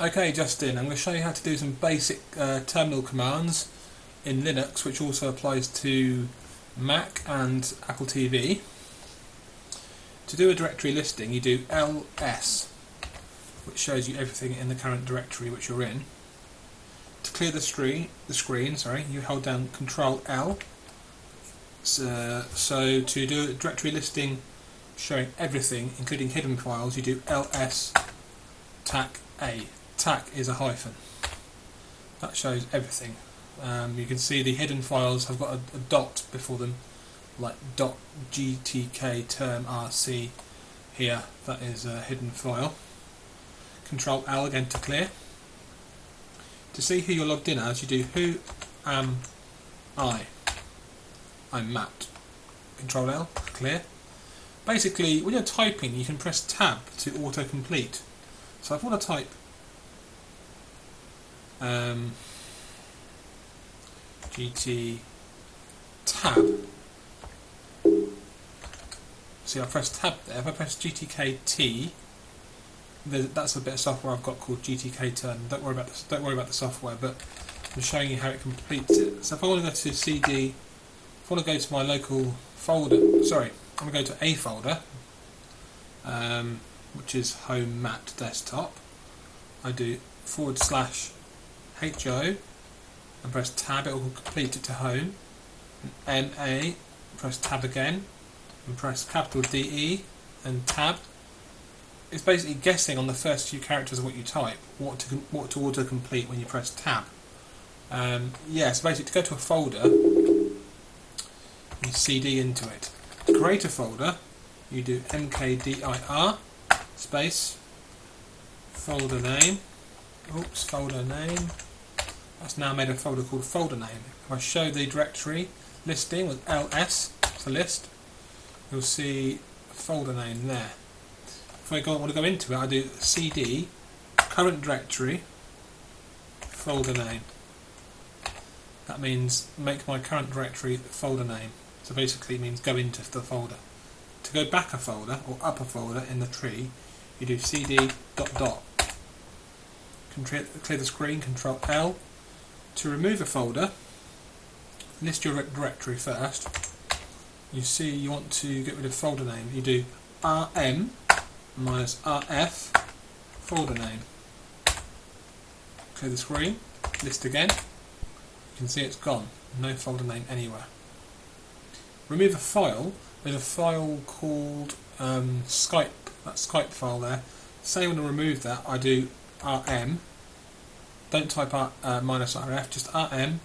Okay, Justin, I'm going to show you how to do some basic terminal commands in Linux, which also applies to Mac and Apple TV. To do a directory listing, you do ls, which shows you everything in the current directory which you're in. To clear the screen, you hold down Control L. So to do a directory listing showing everything, including hidden files, you do ls tac a. Tac is a hyphen. That shows everything. You can see the hidden files have got a dot before them, like .gtk term rc here. That is a hidden file. Control L again to clear. To see who you're logged in as, you do who am I. I'm Matt. Control L, clear. Basically, when you're typing, you can press tab to autocomplete. So if I want to type GT tab, see I press tab there. If I press GTKT, that's a bit of software I've got called GTK turn. Don't worry about the software, but I'm showing you how it completes it. So if I want to go to CD, if I want to go to my local folder, sorry, I'm going to go to a folder, which is Home Matt Desktop. I do /HO and press tab, it will complete it to home. And MA, press tab again, and press capital DE and tab. It's basically guessing on the first few characters of what you type, what to autocomplete when you press tab. So basically to go to a folder, you CD into it. To create a folder, you do mkdir space folder name. Oops, folder name. That's now made a folder called folder name. If I show the directory listing with ls, it's a list, you'll see a folder name there. If I want to go into it, I do cd current directory folder name. That means make my current directory folder name. So basically it means go into the folder. To go back a folder or up a folder in the tree, you do cd ... Clear the screen, Control L. To remove a folder, list your directory first. You see you want to get rid of folder name. You do rm minus rf folder name. Clear the screen, list again. You can see it's gone. No folder name anywhere. Remove a file. There's a file called Skype. That Skype file there. Say I want to remove that, I do rm. Don't type minus rf, just rm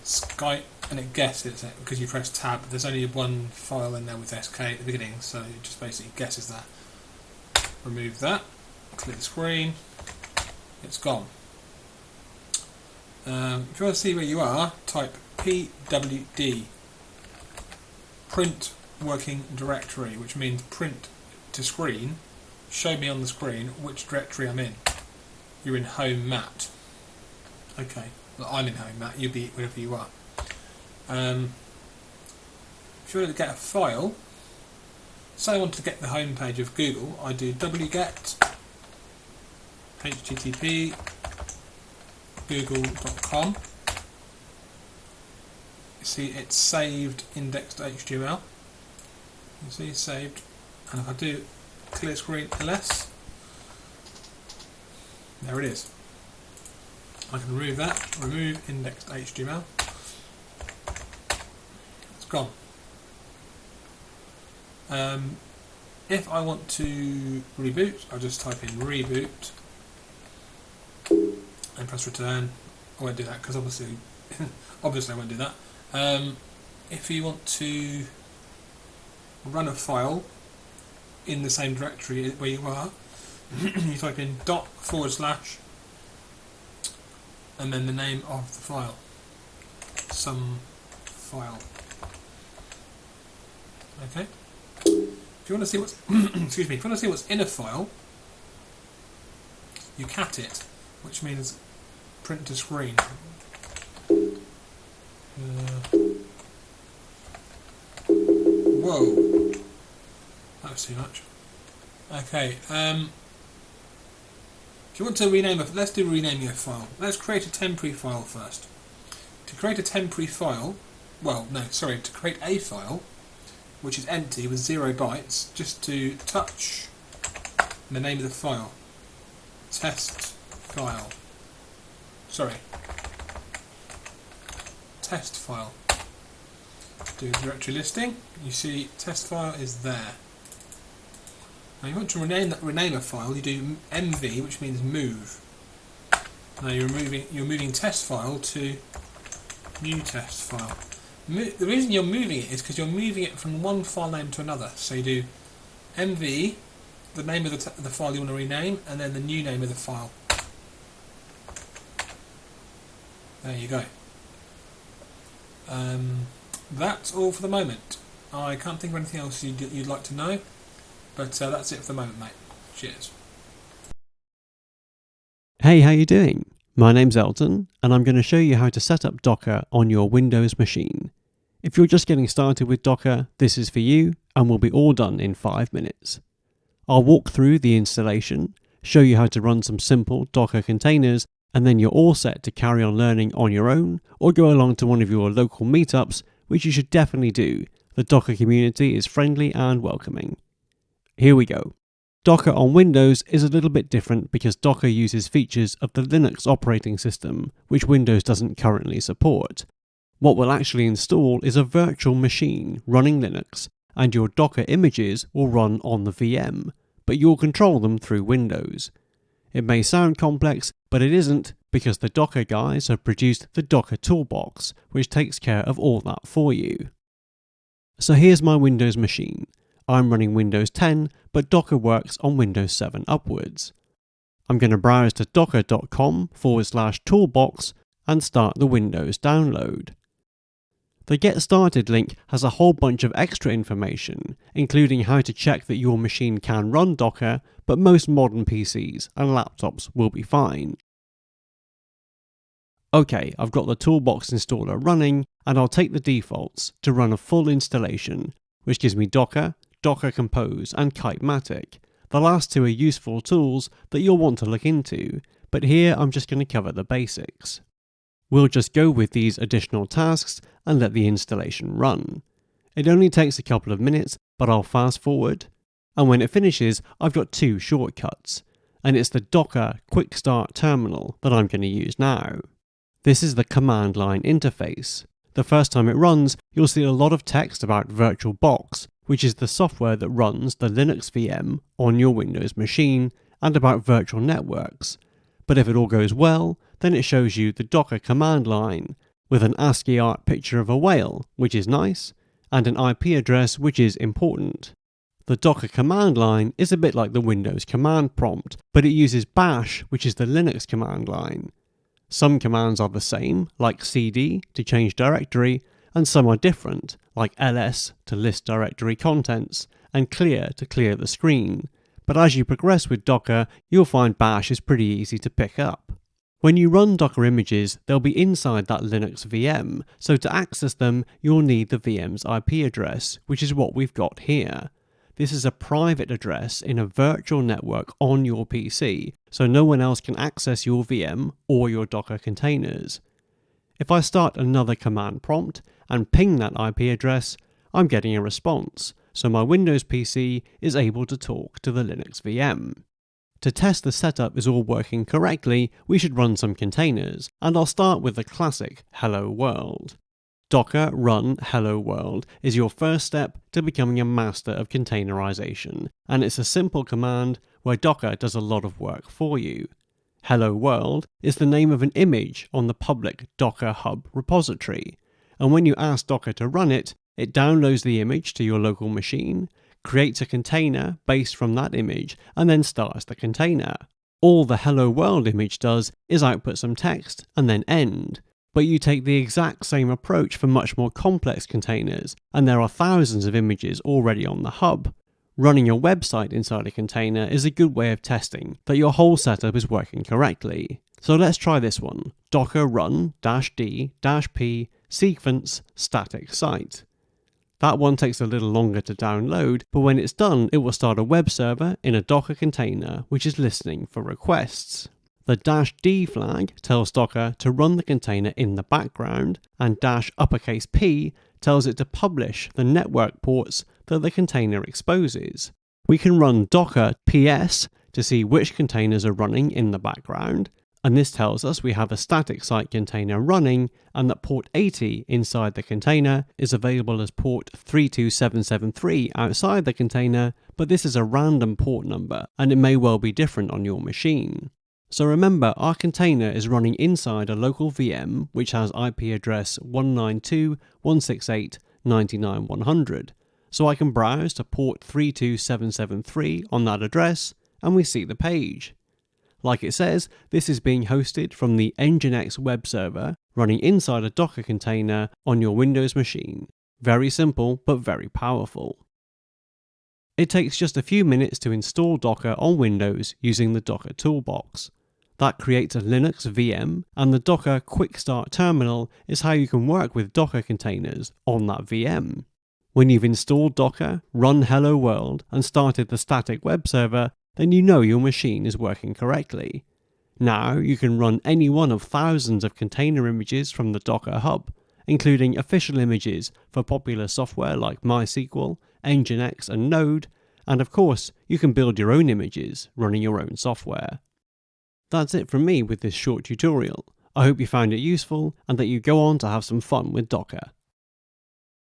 Skype, and it guesses it because you press tab. There's only one file in there with sk at the beginning, so it just basically guesses that. Remove that. Clear the screen. It's gone. If you want to see where you are, type pwd, print working directory, which means print to screen, show me on the screen which directory I'm in. You're in Home Matt. Okay, well, I'm in Home Matt, you'll be wherever you are. If you want to get a file, say I want to get the home page of Google, I do wget http google.com. You see it's saved index.html. You see it's saved, and if I do clear screen ls, there it is. I can remove that, remove index.html. It's gone. If I want to reboot, I'll just type in reboot and press return. I won't do that because obviously I won't do that. If you want to run a file in the same directory where you are, you type in // and then the name of the file, some file. Okay. If you want to see what's excuse me, if you want to see what's in a file, you cat it, which means print to screen. Whoa, that was too much. Okay. If you want to rename let's do renaming a file. Let's create a temporary file first. To create a temporary file, to create a file which is empty with 0 bytes, just to touch the name of the file. Test file. Test file. Do a directory listing. You see test file is there. Now you want to rename a file, you do mv, which means move. Now you're moving test file to new test file. The reason you're moving it is because you're moving it from one file name to another. So you do mv, the name of the file you want to rename, and then the new name of the file. There you go. That's all for the moment. I can't think of anything else you'd like to know, but that's it for the moment, mate. Cheers. Hey, how you doing? My name's Elton, and I'm going to show you how to set up Docker on your Windows machine. If you're just getting started with Docker, this is for you, and we'll be all done in 5 minutes. I'll walk through the installation, show you how to run some simple Docker containers, and then you're all set to carry on learning on your own, or go along to one of your local meetups, which you should definitely do. The Docker community is friendly and welcoming. Here we go. Docker on Windows is a little bit different because Docker uses features of the Linux operating system, which Windows doesn't currently support. What we'll actually install is a virtual machine running Linux, and your Docker images will run on the VM, but you'll control them through Windows. It may sound complex, but it isn't, because the Docker guys have produced the Docker Toolbox, which takes care of all that for you. So here's my Windows machine. I'm running Windows 10, but Docker works on Windows 7 upwards. I'm going to browse to docker.com/toolbox and start the Windows download. The Get Started link has a whole bunch of extra information, including how to check that your machine can run Docker, but most modern PCs and laptops will be fine. Okay, I've got the Toolbox installer running, and I'll take the defaults to run a full installation, which gives me Docker, Docker Compose and Kitematic. The last two are useful tools that you'll want to look into, but here I'm just going to cover the basics. We'll just go with these additional tasks and let the installation run. It only takes a couple of minutes, but I'll fast forward. And when it finishes, I've got 2 shortcuts, and it's the Docker Quick Start Terminal that I'm going to use now. This is the command line interface. The first time it runs, you'll see a lot of text about VirtualBox, which is the software that runs the Linux VM on your Windows machine, and about virtual networks. But if it all goes well, then it shows you the Docker command line, with an ASCII art picture of a whale, which is nice, and an IP address, which is important. The Docker command line is a bit like the Windows command prompt, but it uses bash, which is the Linux command line. Some commands are the same, like cd to change directory, and some are different, like ls to list directory contents, and clear to clear the screen. But as you progress with Docker, you'll find bash is pretty easy to pick up. When you run Docker images, they'll be inside that Linux VM, so to access them, you'll need the VM's IP address, which is what we've got here. This is a private address in a virtual network on your PC, so no one else can access your VM or your Docker containers. If I start another command prompt and ping that IP address, I'm getting a response, so my Windows PC is able to talk to the Linux VM. To test the setup is all working correctly, we should run some containers, and I'll start with the classic Hello World. Docker run Hello World is your first step to becoming a master of containerization, and it's a simple command where Docker does a lot of work for you. Hello World is the name of an image on the public Docker Hub repository, and when you ask Docker to run it, it downloads the image to your local machine, creates a container based from that image, and then starts the container. All the Hello World image does is output some text and then end. But you take the exact same approach for much more complex containers, and there are thousands of images already on the hub. Running your website inside a container is a good way of testing that your whole setup is working correctly. So let's try this one. Docker run -d -p sequence static site. That one takes a little longer to download, but when it's done, it will start a web server in a Docker container which is listening for requests. The -D flag tells Docker to run the container in the background, and -P tells it to publish the network ports that the container exposes. We can run docker ps to see which containers are running in the background, and this tells us we have a static site container running and that port 80 inside the container is available as port 32773 outside the container, but this is a random port number and it may well be different on your machine. So remember, our container is running inside a local VM which has IP address 192.168.99.100, so I can browse to port 32773 on that address and we see the page. Like it says, this is being hosted from the Nginx web server running inside a Docker container on your Windows machine. Very simple, but very powerful. It takes just a few minutes to install Docker on Windows using the Docker Toolbox. That creates a Linux VM, and the Docker Quick Start Terminal is how you can work with Docker containers on that VM. When you've installed Docker, run Hello World, and started the static web server, then you know your machine is working correctly. Now you can run any one of thousands of container images from the Docker Hub, including official images for popular software like MySQL, Nginx and Node, and of course you can build your own images running your own software. That's it from me with this short tutorial. I hope you found it useful and that you go on to have some fun with Docker.